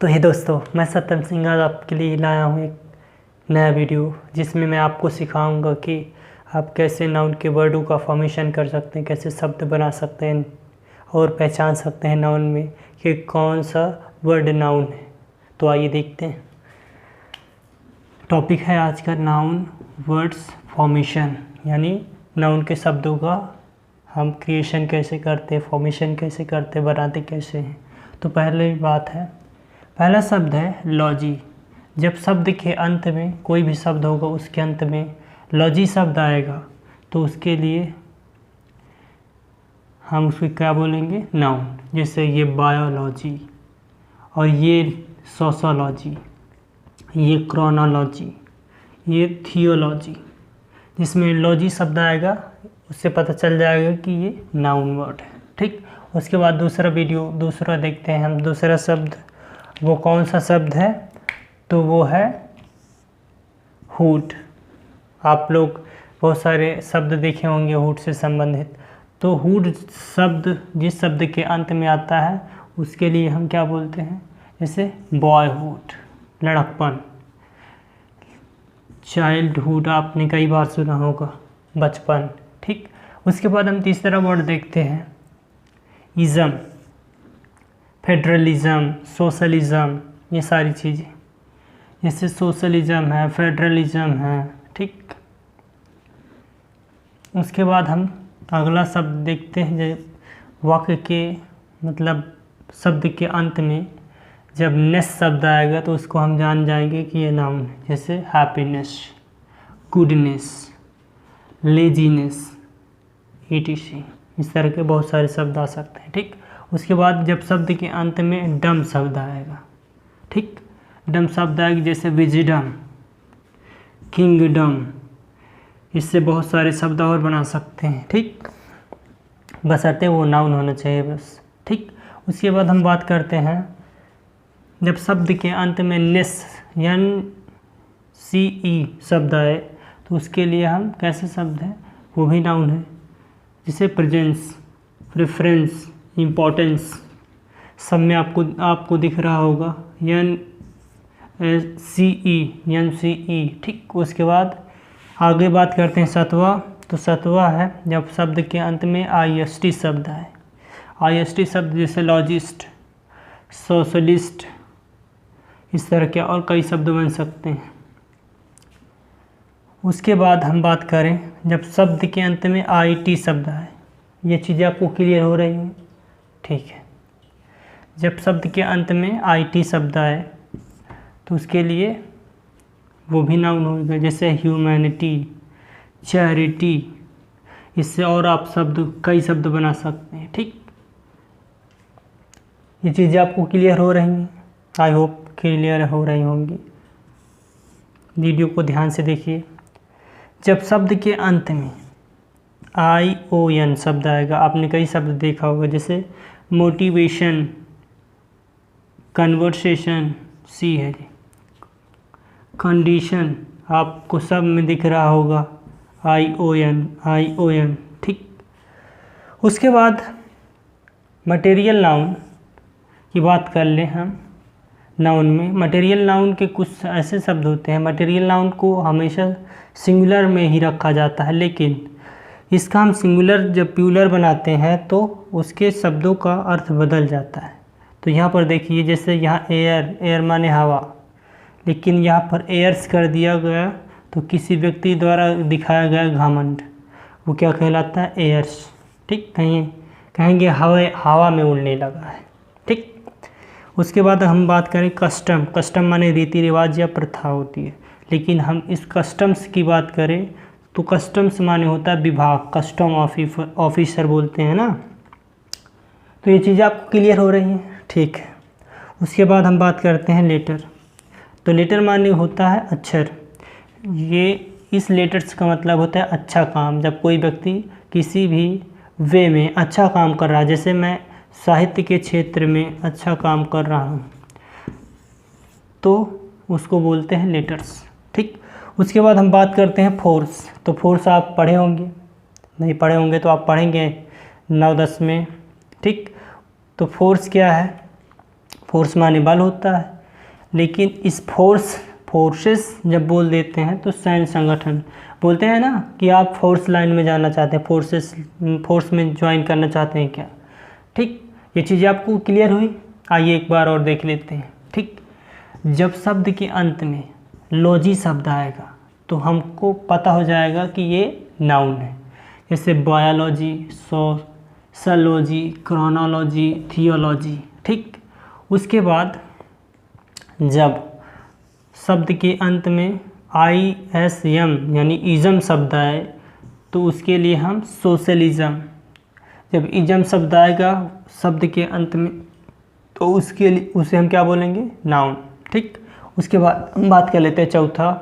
तो हे दोस्तों, मैं सत्यम सिंह आज आपके लिए लाया हूँ एक नया वीडियो जिसमें मैं आपको सिखाऊंगा कि आप कैसे नाउन के वर्डों का फॉर्मेशन कर सकते हैं, कैसे शब्द बना सकते हैं और पहचान सकते हैं नाउन में कि कौन सा वर्ड नाउन है। तो आइए देखते हैं। टॉपिक है आज का नाउन वर्ड्स फॉर्मेशन, यानी नाउन के शब्दों का हम क्रिएशन कैसे करते हैं, फॉर्मेशन कैसे करते हैं, बनाते कैसे हैं। तो पहले बात है, पहला शब्द है लॉजी। जब शब्द के अंत में कोई भी शब्द होगा उसके अंत में लॉजी शब्द आएगा तो उसके लिए हम उसको क्या बोलेंगे, नाउन। जैसे ये बायोलॉजी और ये सोशोलॉजी, ये क्रोनोलॉजी, ये थियोलॉजी। जिसमें लॉजी शब्द आएगा उससे पता चल जाएगा कि ये नाउन वर्ड है। ठीक, उसके बाद दूसरा देखते हैं हम। दूसरा शब्द वो कौन सा शब्द है, तो वो है हुड। आप लोग बहुत सारे शब्द देखे होंगे हुड से संबंधित। तो हुड शब्द जिस शब्द के अंत में आता है उसके लिए हम क्या बोलते हैं, जैसे बॉयहुड, लड़कपन, चाइल्डहुड आपने कई बार सुना होगा, बचपन। ठीक, उसके बाद हम तीसरा वर्ड देखते हैं इज़म, फेडरलिज़म, सोशलिज़म, ये सारी चीज़ें। जैसे सोशलिज़म है, फेडरलिज़म है। ठीक, उसके बाद हम अगला शब्द देखते हैं। जब वाक्य के मतलब शब्द के अंत में जब नेस शब्द आएगा तो उसको हम जान जाएंगे कि ये नाउन है। जैसे हैप्पीनेस, गुडनेस, लेजीनेस, etc। इस तरह के बहुत सारे शब्द आ सकते हैं। ठीक, उसके बाद जब शब्द के अंत में डम शब्द आएगा, ठीक, डम शब्द आएगा जैसे विजडम, किंगडम, इससे बहुत सारे शब्द और बना सकते हैं। ठीक, बशर्ते वो नाउन होना चाहिए बस। ठीक, उसके बाद हम बात करते हैं जब शब्द के अंत में नेस NCE शब्द आए तो उसके लिए हम कैसे शब्द है, वो भी नाउन है। जैसे प्रेजेंस, प्रेफरेंस, इम्पोर्टेंस, सब में आपको दिख रहा होगा NCE। ठीक, उसके बाद आगे बात करते हैं सतवा। तो सतवा है जब शब्द के अंत में IST शब्द आए। IST शब्द जैसे लॉजिस्ट, सोशलिस्ट, इस तरह के और कई शब्द बन सकते हैं। उसके बाद हम बात करें जब शब्द के अंत में IT शब्द आए। ये चीज़ें आपको क्लियर हो रही हैं? ठीक है, जब शब्द के अंत में IT शब्द आए तो उसके लिए वो भी नाउन होगा। जैसे ह्यूमैनिटी, चैरिटी, इससे और आप कई शब्द बना सकते हैं। ठीक, ये चीज़ें आपको क्लियर हो रही हैं? आई होप क्लियर हो रही होंगी। वीडियो को ध्यान से देखिए। जब शब्द के अंत में ION शब्द आएगा, आपने कई शब्द देखा होगा जैसे मोटिवेशन, कन्वर्सेशन, C है, कंडीशन, आपको सब में दिख रहा होगा ION। ठीक, उसके बाद मटेरियल नाउन की बात कर लें हम। नाउन में मटेरियल नाउन के कुछ ऐसे शब्द होते हैं, मटेरियल नाउन को हमेशा सिंगुलर में ही रखा जाता है, लेकिन इसका हम सिंगुलर जब प्लूरल बनाते हैं तो उसके शब्दों का अर्थ बदल जाता है। तो यहाँ पर देखिए, जैसे यहाँ एयर माने हवा, लेकिन यहाँ पर एयर्स कर दिया गया तो किसी व्यक्ति द्वारा दिखाया गया घमंड, वो क्या कहलाता है, एयर्स। ठीक, कहेंगे हवा में उड़ने लगा है। ठीक, उसके बाद हम बात करें कस्टम माने रीति रिवाज या प्रथा होती है, लेकिन हम इस कस्टम्स की बात करें तो कस्टम्स माने होता है विभाग, कस्टम ऑफिसर बोलते हैं ना। तो ये चीज़ें आपको क्लियर हो रही हैं? ठीक है, उसके बाद हम बात करते हैं लेटर। तो लेटर माने होता है अक्षर। ये इस लेटर्स का मतलब होता है अच्छा काम। जब कोई व्यक्ति किसी भी वे में अच्छा काम कर रहा है, जैसे मैं साहित्य के क्षेत्र में अच्छा काम कर रहा हूँ, तो उसको बोलते हैं लेटर्स। ठीक, उसके बाद हम बात करते हैं फोर्स। तो फोर्स आप पढ़े होंगे, नहीं पढ़े होंगे तो आप पढ़ेंगे 9-10 में। ठीक, तो फोर्स क्या है, फोर्स माने बल होता है, लेकिन इस फोर्सेस जब बोल देते हैं तो सैन्य संगठन बोलते हैं ना कि आप फोर्स लाइन में जाना चाहते हैं, फोर्स में ज्वाइन करना चाहते हैं क्या। ठीक, ये चीज़ें आपको क्लियर हुई। आइए एक बार और देख लेते हैं। ठीक, जब शब्द के अंत में लॉजी शब्द आएगा तो हमको पता हो जाएगा कि ये नाउन है, जैसे बायोलॉजी, सोशोलॉजी, क्रोनोलॉजी, थियोलॉजी। ठीक, उसके बाद जब शब्द के अंत में ISM यानी इज़म शब्द आए तो उसके लिए हम सोशलिज़म, जब इज़म शब्द आएगा शब्द के अंत में तो उसके लिए उसे हम क्या बोलेंगे, नाउन। ठीक, उसके बाद हम बात कर लेते हैं चौथा,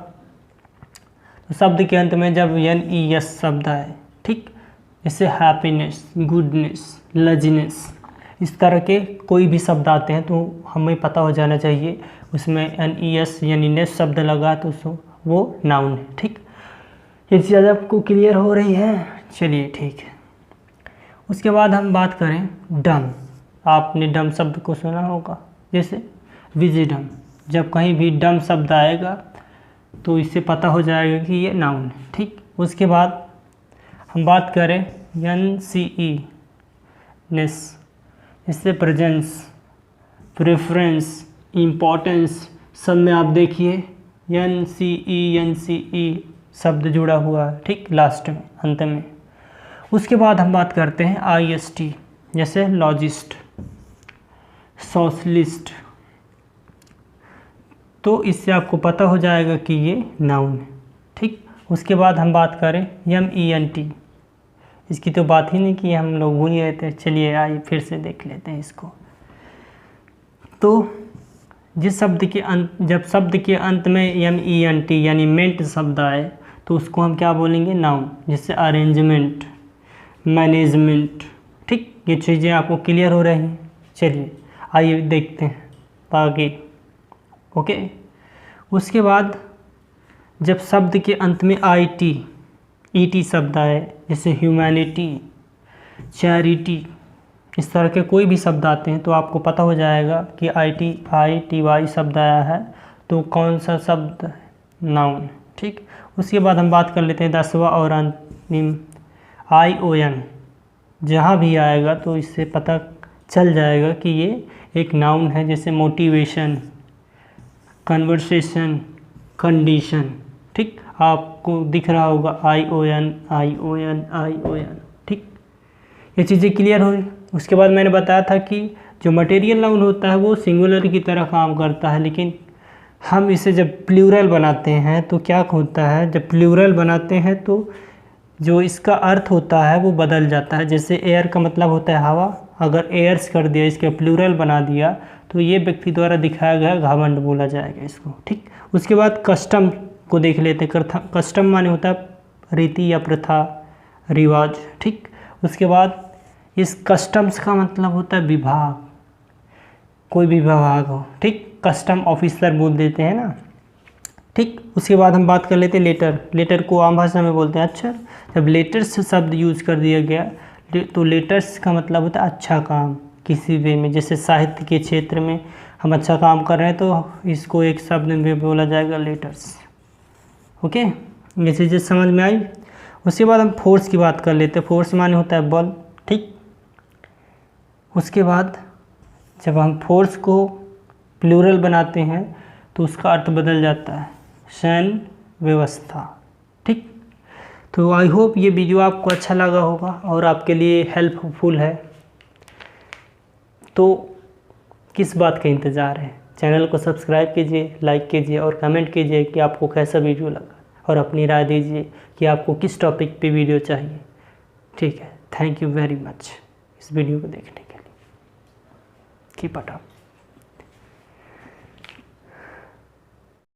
तो शब्द के अंत में जब NES शब्द आए, ठीक, जैसे हैप्पीनेस, गुडनेस, लजीनेस, इस तरह के कोई भी शब्द आते हैं तो हमें पता हो जाना चाहिए उसमें NES यानी नेस शब्द लगा तो वो नाउन है। ठीक, ये चीज़ आपको क्लियर हो रही है। चलिए ठीक है। उसके बाद हम बात करें डम। आपने डम शब्द को सुना होगा, जैसे विजिडम, जब कहीं भी डम शब्द आएगा तो इससे पता हो जाएगा कि ये नाउन है। ठीक, उसके बाद हम बात करें NCE नेस, इससे प्रेजेंस, प्रेफरेंस, इम्पोर्टेंस, सब में आप देखिए NCE शब्द जुड़ा हुआ है। ठीक, लास्ट में, अंत में। उसके बाद हम बात करते हैं IST, जैसे लॉजिस्ट, सोशलिस्ट, तो इससे आपको पता हो जाएगा कि ये नाउन है। ठीक, उसके बाद हम बात करें MENT, इसकी तो बात ही नहीं की, हम लोग भूल गए थे। चलिए आइए फिर से देख लेते हैं इसको। तो जिस शब्द के अंत, जब शब्द के अंत में MENT यानी मेंट शब्द आए तो उसको हम क्या बोलेंगे, नाउन, जैसे अरेंजमेंट, मैनेजमेंट। ठीक, ये चीज़ें आपको क्लियर हो रही हैं। चलिए आइए देखते हैं आगे। ओके, उसके बाद जब शब्द के अंत में ET शब्द आए, जैसे ह्यूमैनिटी, चैरिटी, इस तरह के कोई भी शब्द आते हैं तो आपको पता हो जाएगा कि ITY शब्द आया है तो कौन सा शब्द, नाउन। ठीक, उसके बाद हम बात कर लेते हैं 10वां और अंतिम ION, जहाँ भी आएगा तो इससे पता चल जाएगा कि ये एक नाउन है, जैसे मोटिवेशन, कन्वर्सेशन, कंडीशन। ठीक, आपको दिख रहा होगा ION। ठीक, ये चीज़ें क्लियर हुई। उसके बाद मैंने बताया था कि जो मटेरियल नाउन होता है वो सिंगुलर की तरह काम करता है, लेकिन हम इसे जब प्लूरल बनाते हैं तो क्या होता है, जब प्लूरल बनाते हैं तो जो इसका अर्थ होता है वो बदल जाता है। जैसे एयर का मतलब होता है हवा, अगर एयर्स कर दिया, इसके प्लूरल बना दिया तो ये व्यक्ति द्वारा दिखाया गया घमंड बोला जाएगा इसको। ठीक, उसके बाद कस्टम को देख लेते हैं। कस्टम माने होता है रीति या प्रथा, रिवाज। ठीक, उसके बाद इस कस्टम्स का मतलब होता है विभाग, कोई भी विभाग हो। ठीक, कस्टम ऑफिसर बोल देते हैं ना। ठीक, उसके बाद हम बात कर लेते हैं लेटर को आम भाषा में बोलते हैं अक्षर। जब लेटर्स शब्द यूज कर दिया गया तो लेटर्स का मतलब होता है अच्छा काम किसी वे में, जैसे साहित्य के क्षेत्र में हम अच्छा काम कर रहे हैं तो इसको एक शब्द में बोला जाएगा लेटर्स। ओके, ये चीज़ें समझ में आई। उसके बाद हम फोर्स की बात कर लेते हैं। फोर्स माने होता है बल। ठीक, उसके बाद जब हम फोर्स को प्लूरल बनाते हैं तो उसका अर्थ बदल जाता है, सैन्य व्यवस्था। ठीक, तो आई होप ये वीडियो आपको अच्छा लगा होगा और आपके लिए हेल्पफुल है। तो किस बात का इंतज़ार है, चैनल को सब्सक्राइब कीजिए, लाइक कीजिए और कमेंट कीजिए कि आपको कैसा वीडियो लगा और अपनी राय दीजिए कि आपको किस टॉपिक पे वीडियो चाहिए। ठीक है, थैंक यू वेरी मच इस वीडियो को देखने के लिए। Keep it up.